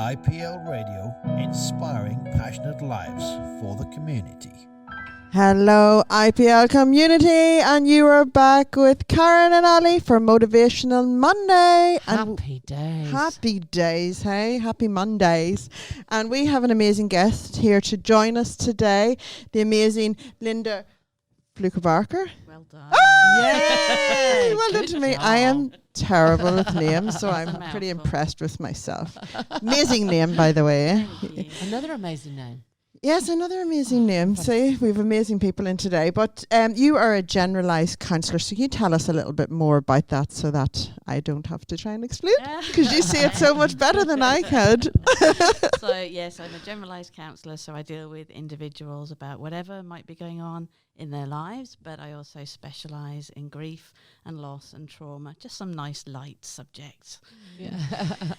IPL Radio, inspiring passionate lives for the community. Hello, IPL community, and you are back with Karen and Ali for Motivational Monday. Happy days. Happy days, hey? Happy Mondays. And we have an amazing guest here to join us today, the amazing Linda Flewker Barker. Well done. Yay! Well done to me. job. I am terrible with names, so I'm Mouthful. pretty impressed with myself. Amazing name, by the way. Thank you. Another amazing name. Yes, another amazing name. See, we have amazing people in today. But you are a generalised counsellor, so can you tell us a little bit more about that so that I don't have to try and explain? Because you say it so much better than I could. So, yes, I'm a generalised counsellor, so I deal with individuals about whatever might be going on in their lives, but I also specialise in grief and loss and trauma, just some nice light subjects. Yeah.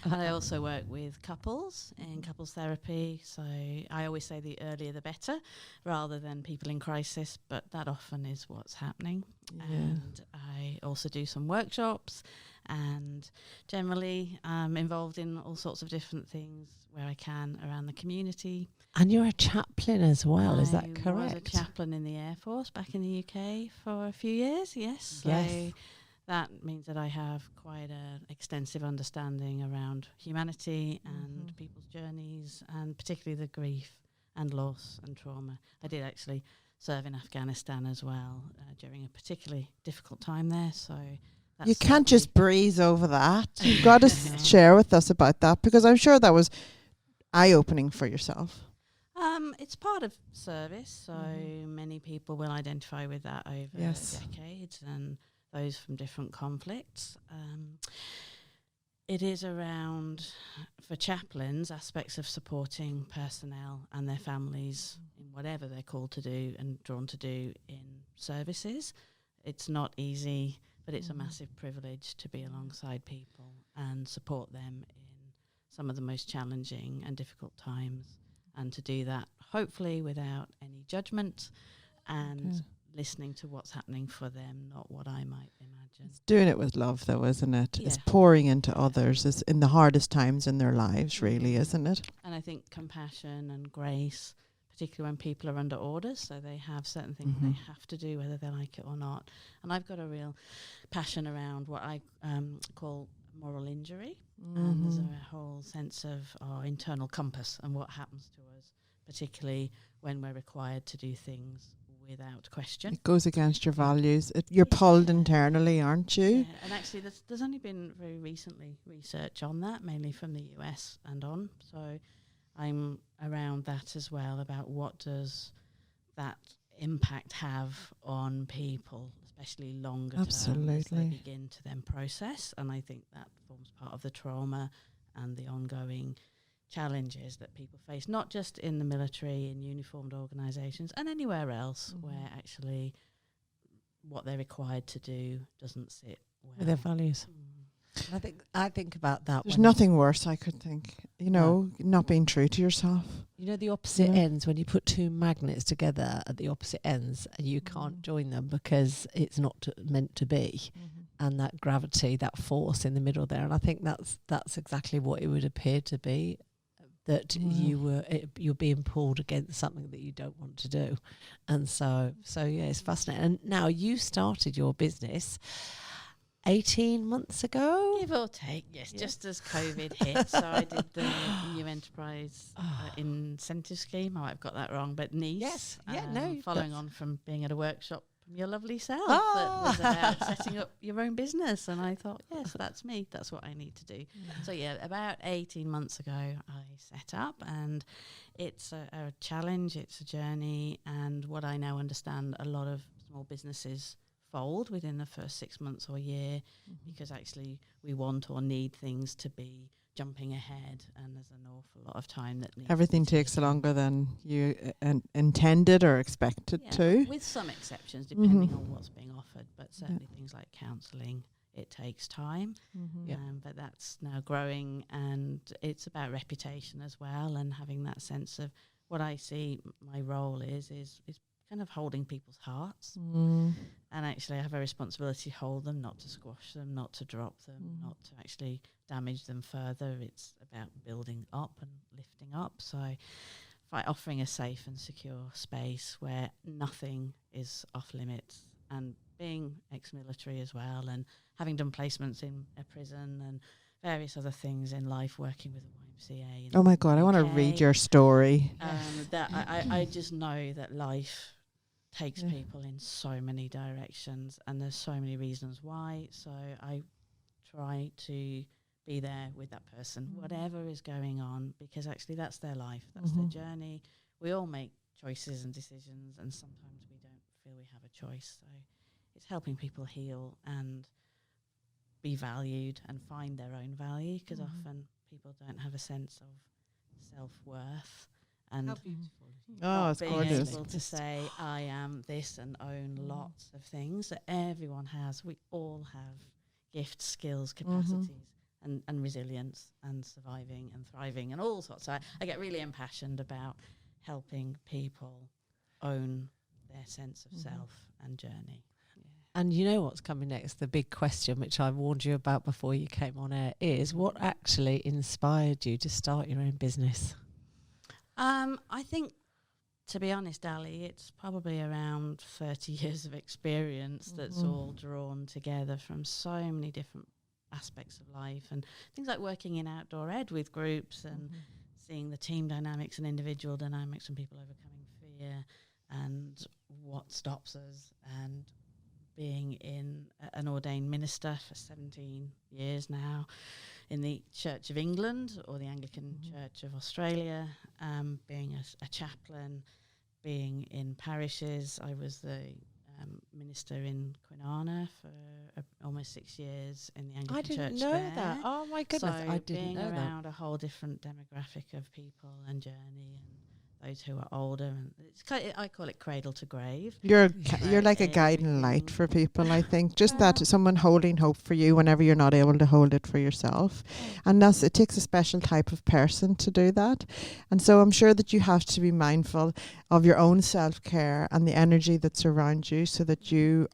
And I also work with couples in couples therapy, so I always say the earlier the better, rather than people in crisis, but that often is what's happening. Yeah. And I also do some workshops, and generally involved in all sorts of different things where I can around the community. And you're a chaplain as well, is that I was correct? a chaplain in the Air Force back in the UK for a few years, yes. Yes. So that means that I have quite an extensive understanding around humanity and people's journeys, and particularly the grief and loss and trauma. I did actually serve in Afghanistan as well during a particularly difficult time there, so... You can't just breeze over that. You've got to share with us about that, because I'm sure that was eye-opening for yourself. It's part of service, so many people will identify with that over decades, and those from different conflicts. It is around, for chaplains, aspects of supporting personnel and their families in whatever they're called to do and drawn to do in services. It's not easy, but it's a massive privilege to be alongside people and support them in some of the most challenging and difficult times, and to do that hopefully without any judgment and listening to what's happening for them, not what I might imagine. It's doing it with love, though, isn't it? Yeah. It's pouring into others. It's in the hardest times in their lives, really, isn't it? And I think compassion and grace, particularly when people are under orders, so they have certain things they have to do whether they like it or not. And I've got a real passion around what I call moral injury, and there's a whole sense of our internal compass and what happens to us, particularly when we're required to do things without question. It goes against your values. You're pulled internally, aren't you? Yeah, and actually there's only been very recently research on that, mainly from the US and on, so I'm around that as well, about what does that impact have on people, especially longer term as they begin to then process. And I think that forms part of the trauma and the ongoing challenges that people face, not just in the military, in uniformed organisations and anywhere else where actually what they're required to do doesn't sit well With their values. I think about that. There's nothing worse, I could think. Not being true to yourself. You know, the opposite ends, when you put two magnets together at the opposite ends and you can't join them because it's not meant to be. And that gravity, that force in the middle there. And I think that's exactly what it would appear to be, that you're being pulled against something that you don't want to do. And so yeah, it's fascinating. And now you started your business 18 months ago? Give or take, yes. Just as COVID hit. So I did the New Enterprise Incentive Scheme. I might have got that wrong, but NEACE. Yes. Yeah, following on from being at a workshop from your lovely self that was about setting up your own business. And I thought, yes, that's me. That's what I need to do. So, yeah, about 18 months ago, I set up, and it's a challenge. It's a journey. And what I now understand, a lot of small businesses fold within the first 6 months or year, because actually we want or need things to be jumping ahead, and there's an awful lot of time that needs Everything takes longer than you intended or expected to. with some exceptions depending on what's being offered, but certainly things like counselling, it takes time. But that's now growing, and it's about reputation as well, and having that sense of what I see my role is kind of holding people's hearts. Mm. And actually I have a responsibility to hold them, not to squash them, not to drop them, not to actually damage them further. It's about building up and lifting up. So by offering a safe and secure space where nothing is off limits, and being ex-military as well, and having done placements in a prison and various other things in life, working with the YMCA. Oh my God, I want to read your story. That I just know that life takes people in so many directions, and there's so many reasons why. So I try to be there with that person, whatever is going on, because actually that's their life, that's their journey. We all make choices and decisions, and sometimes we don't feel we have a choice. So it's helping people heal and be valued and find their own value, because often people don't have a sense of self-worth. And it's being gorgeous. able to say, I am this, and own lots of things that everyone has. We all have gifts, skills, capacities, and resilience, and surviving and thriving and all sorts. So I get really impassioned about helping people own their sense of self and journey. And you know what's coming next? The big question, which I warned you about before you came on air, is what actually inspired you to start your own business? I think, to be honest, Ali, it's probably around 30 years of experience that's all drawn together from so many different aspects of life, and things like working in outdoor ed with groups and seeing the team dynamics and individual dynamics and people overcoming fear and what stops us, and being in an ordained minister for 17 years now in the Church of England, or the Anglican Church of Australia, being a chaplain, being in parishes. I was the minister in Kwinana for almost 6 years in the Anglican Church. I didn't know that. Oh my goodness, So I didn't being know around that. a whole different demographic of people and journey, and those who are older, and it's I call it cradle to grave. You're like a guiding light for people, I think. Just that someone holding hope for you whenever you're not able to hold it for yourself. And it takes a special type of person to do that. And so I'm sure that you have to be mindful of your own self-care and the energy that's around you, so that you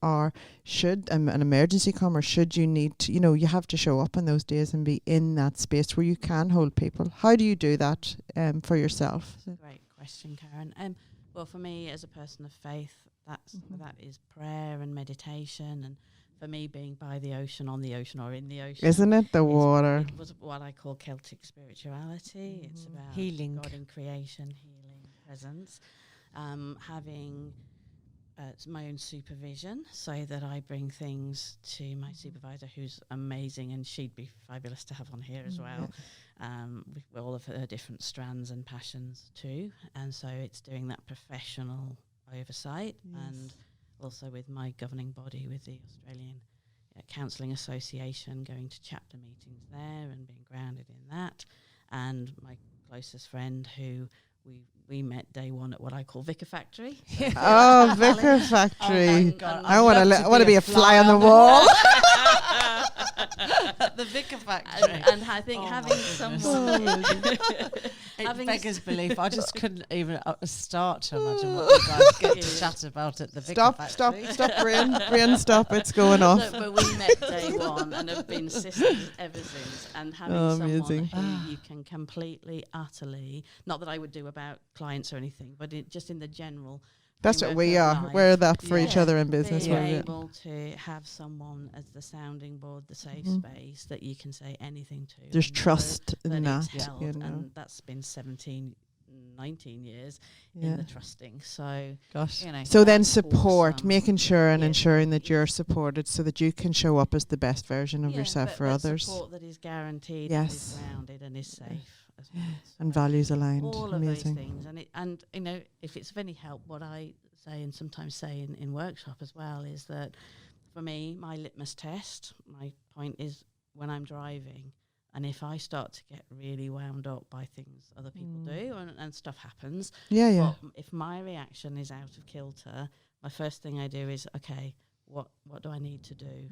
should an emergency come, or should you need to, you have to show up on those days and be in that space where you can hold people. How do you do that for yourself? Great question, Karen. Well, for me, as a person of faith, that is prayer and meditation, and for me, being by the ocean, on the ocean, or in the ocean, isn't it the water? It was what I call Celtic spirituality. It's about healing, God in creation, healing, presence, having my own supervision, so that I bring things to my supervisor, who's amazing, and she'd be fabulous to have on here as well. With all of her different strands and passions too, and so it's doing that professional oversight, and also with my governing body, with the Australian Counselling Association, going to chapter meetings there and being grounded in that, and my closest friend who we met day one at what I call Vicar Factory. Oh, Vicar Factory! I want to be a fly on the wall. The Vicar Factory. And I think having someone... It beggars belief. I just couldn't even start to imagine what you guys get to chat about at the Vicar Factory. Stop, Brian, stop, it's going off. But we met day one and have been sisters ever since. And having someone who you can completely, utterly, not that I would do about clients or anything, but just in the general... That's what we are. We're that for each other in business. Being able to have someone as the sounding board, the safe space that you can say anything to. There's trust in that. And that's been 17, 19 years in the trusting. So, gosh. So then support, making sure and ensuring that you're supported, so that you can show up as the best version of yourself for others. Support that is guaranteed, and is grounded, and is safe. As well. And values aligned. All of those things, and if it's of any help, what I say and sometimes say in workshop as well is that for me, my litmus test, my point is when I'm driving, and if I start to get really wound up by things other people do, and stuff happens, but if my reaction is out of kilter, my first thing I do is, okay, what do I need to do?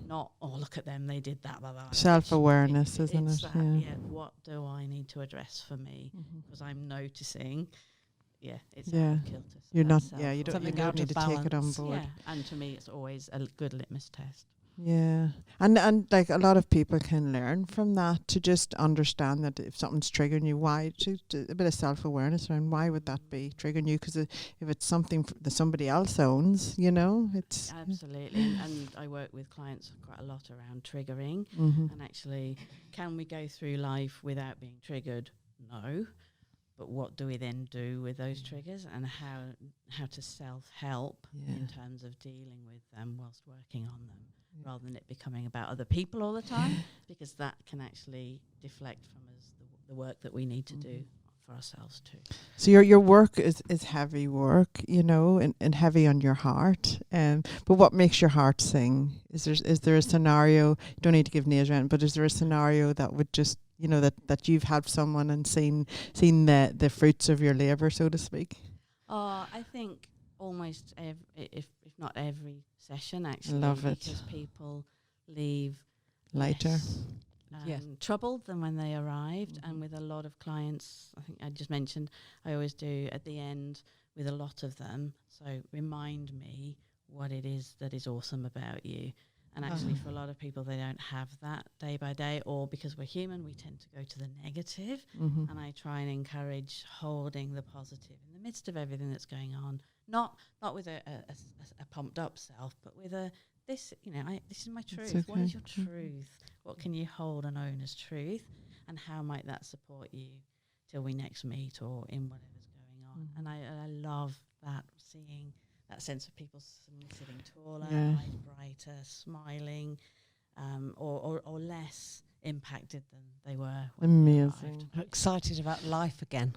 Not, oh, look at them, they did that, blah, blah. Self-awareness, isn't it? What do I need to address for me? Because I'm noticing it's Yeah. out of kilter. So You're not. that's Yeah, you don't. Something You out don't of need to take it on balance. board. Yeah, and to me, it's always a good litmus test. Yeah, and like a lot of people can learn from that to just understand that if something's triggering you, why to a bit of self-awareness around why would that be triggering you? Because if it's something that somebody else owns, it's Absolutely. And I work with clients quite a lot around triggering, and actually, can we go through life without being triggered? No. But what do we then do with those triggers, and how to self-help in terms of dealing with them whilst working on them, rather than it becoming about other people all the time, because that can actually deflect from us the work that we need to do for ourselves too. So your work is heavy work, and heavy on your heart. But what makes your heart sing? Is there a scenario? You don't need to give names around, but is there a scenario that would just that you've had someone and seen the fruits of your labour, so to speak? I think almost if not every session, actually. Love it. Because people leave Lighter. less, troubled than when they arrived. And with a lot of clients, I think I just mentioned, I always do at the end with a lot of them. So remind me what it is that is awesome about you. And actually, for a lot of people, they don't have that day by day, or because we're human, we tend to go to the negative. And I try and encourage holding the positive in the midst of everything that's going on. Not with a pumped up self, but with this is my truth. Okay. What is your truth? What can you hold and own as truth? And how might that support you till we next meet or in whatever's going on? And I love that, seeing that sense of people sitting taller, eyes brighter, smiling, or less impacted than they were when they arrived. Excited about life again.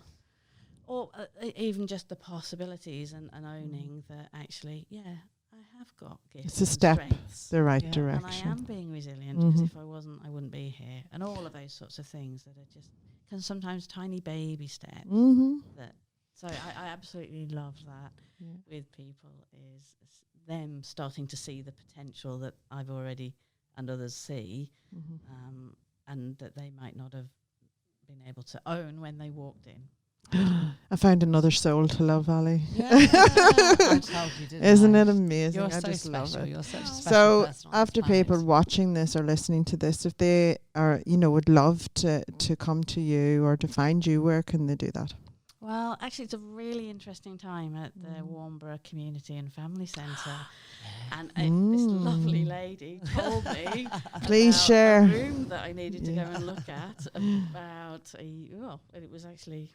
Or even just the possibilities and owning that actually, I have got gifts. It's a step, strengths, the right and direction. I am being resilient, because if I wasn't, I wouldn't be here. And all of those sorts of things that are just sometimes tiny baby steps. So I absolutely love that with people, is them starting to see the potential that I've already and others see, and that they might not have been able to own when they walked in. I found another soul to love, Ali. I told you, didn't Isn't I? it amazing? You're I so just love special. it. You're such a special So person on after this planet. people watching this or listening to this, if they are, would love to come to you or to find you, where can they do that? Well, actually, it's a really interesting time at the Warnborough Community and Family Centre. And this lovely lady told me Please about share. a room that I needed to go and look at it was actually,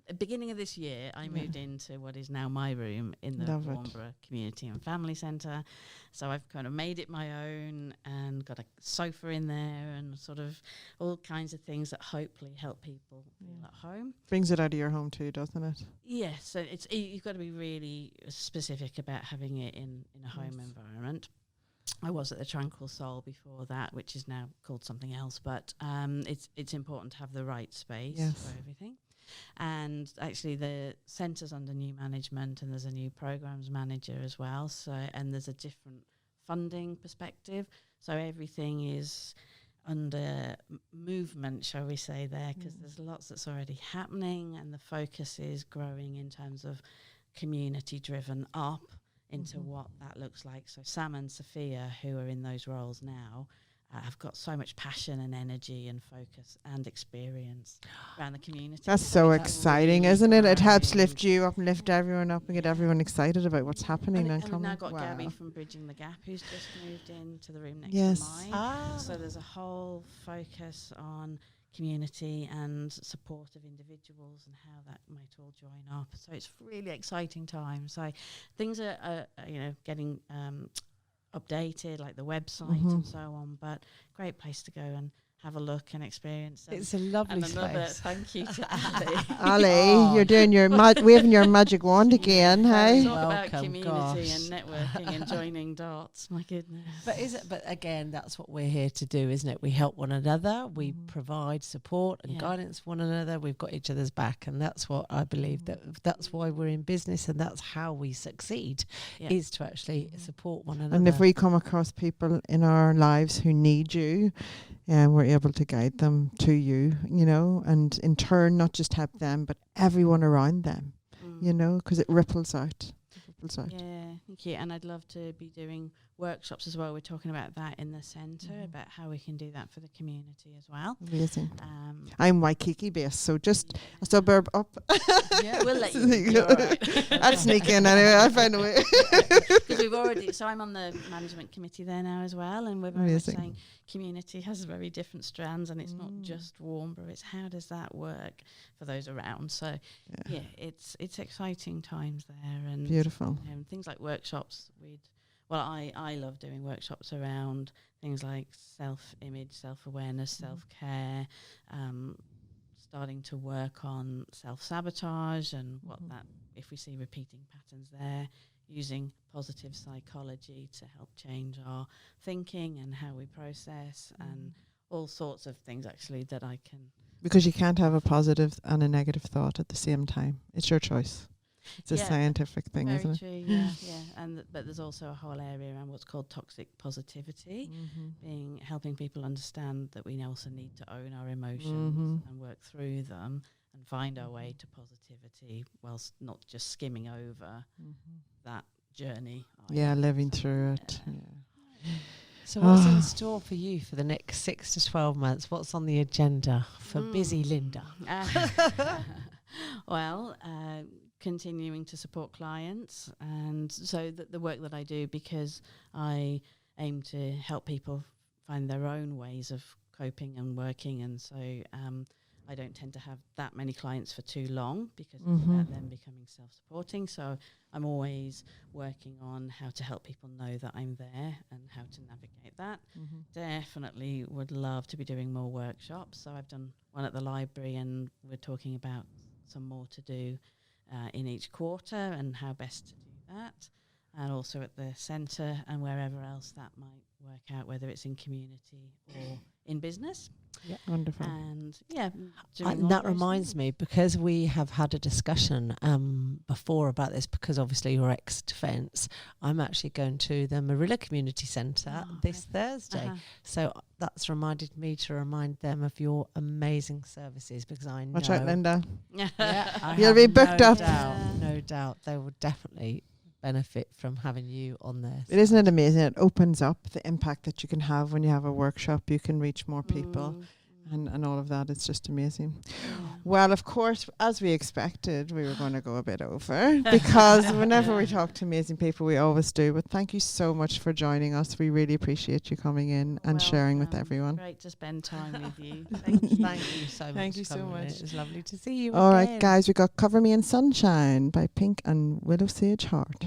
the beginning of this year, I moved into what is now my room in the Love it. Warnborough Community and Family Centre. So I've kind of made it my own and got a sofa in there and sort of all kinds of things that hopefully help people feel at home. Brings it out of your home too, doesn't it? Yes, so you've got to be really specific about having it in a home environment. I was at the Tranquil Soul before that, which is now called something else, but it's important to have the right space for everything. And actually the centre's under new management, and there's a new programs manager as well. So, and there's a different funding perspective. So everything is under movement, shall we say, there, because there's lots that's already happening, and the focus is growing in terms of community driven up into what that looks like. So Sam and Sophia, who are in those roles now, have got so much passion and energy and focus and experience around the community. That's so exciting, really isn't it? It helps growing. lift you up and lift everyone up and get everyone excited about what's happening and We've coming. now got Gabby Wow. from Bridging the Gap, who's just moved into the room next Yes. to mine. So there's a whole focus on community and support of individuals and how that might all join up. So it's really exciting time. So things are getting updated, like the website and so on, but great place to go and have a look and experience. It's a lovely and another space. thank you to Ali. Ali, you're doing your waving your magic wand again, hey? Talk about Welcome, community gosh. and networking and joining dots. My goodness. But again, that's what we're here to do, isn't it? We help one another, we provide support and guidance for one another. We've got each other's back, and that's what I believe that's why we're in business, and that's how we succeed, is to actually support one another. And if we come across people in our lives who need you, and we're able to guide them to you, you know, and in turn not just help them but everyone around them, you know, because it ripples out. Yeah, thank you. And I'd love to be doing workshops as well. We're talking about that in the centre, about how we can do that for the community as well. Amazing. I'm Waikiki based, so just a suburb up. Yeah, we'll let you. All right. I'll sneak in anyway. I'll find a way. Because we've already, so I'm on the management committee there now as well, and we're very much saying community has very different strands, and it's not just Warnbro, it's how does that work for those around. So yeah, it's exciting times there, and beautiful. Things like workshops. I love doing workshops around things like self-image, self-awareness, self-care, starting to work on self-sabotage and what that, if we see repeating patterns there, using positive psychology to help change our thinking and how we process, and all sorts of things actually that I can. Because you can't have a positive and a negative thought at the same time. It's your choice. It's a scientific thing, isn't it? Very true, yeah. But there's also a whole area around what's called toxic positivity, helping people understand that we also need to own our emotions and work through them and find our way to positivity, whilst not just skimming over that journey. Yeah, living through it. Yeah. So what's in store for you for the next 6 to 12 months? What's on the agenda for busy Linda? Well, continuing to support clients, and so the work that I do, because I aim to help people find their own ways of coping and working, and so I don't tend to have that many clients for too long, because it's about them becoming self-supporting. So I'm always working on how to help people know that I'm there and how to navigate that. Definitely would love to be doing more workshops. So I've done one at the library, and we're talking about some more to do in each quarter and how best to do that, and also at the centre and wherever else that might work out, whether it's in community or in business. Yeah, wonderful. And that reminds me, because we have had a discussion before about this, because obviously you're ex-defence, I'm actually going to the Marilla Community Centre this Thursday. So that's reminded me to remind them of your amazing services, because I know... Watch out, Linda. You'll be booked up. No doubt. They will definitely benefit from having you on there. Isn't it amazing? It opens up the impact that you can have when you have a workshop. You can reach more people and all of that. It's just amazing. Well, of course, as we expected, we were going to go a bit over, because whenever we talk to amazing people, we always do. But thank you so much for joining us. We really appreciate you coming in and sharing with everyone. Great to spend time with you. Thank you so much. Thank you so much. It was lovely to see you. All right, guys, we got Cover Me in Sunshine by Pink and Willow Sage Heart.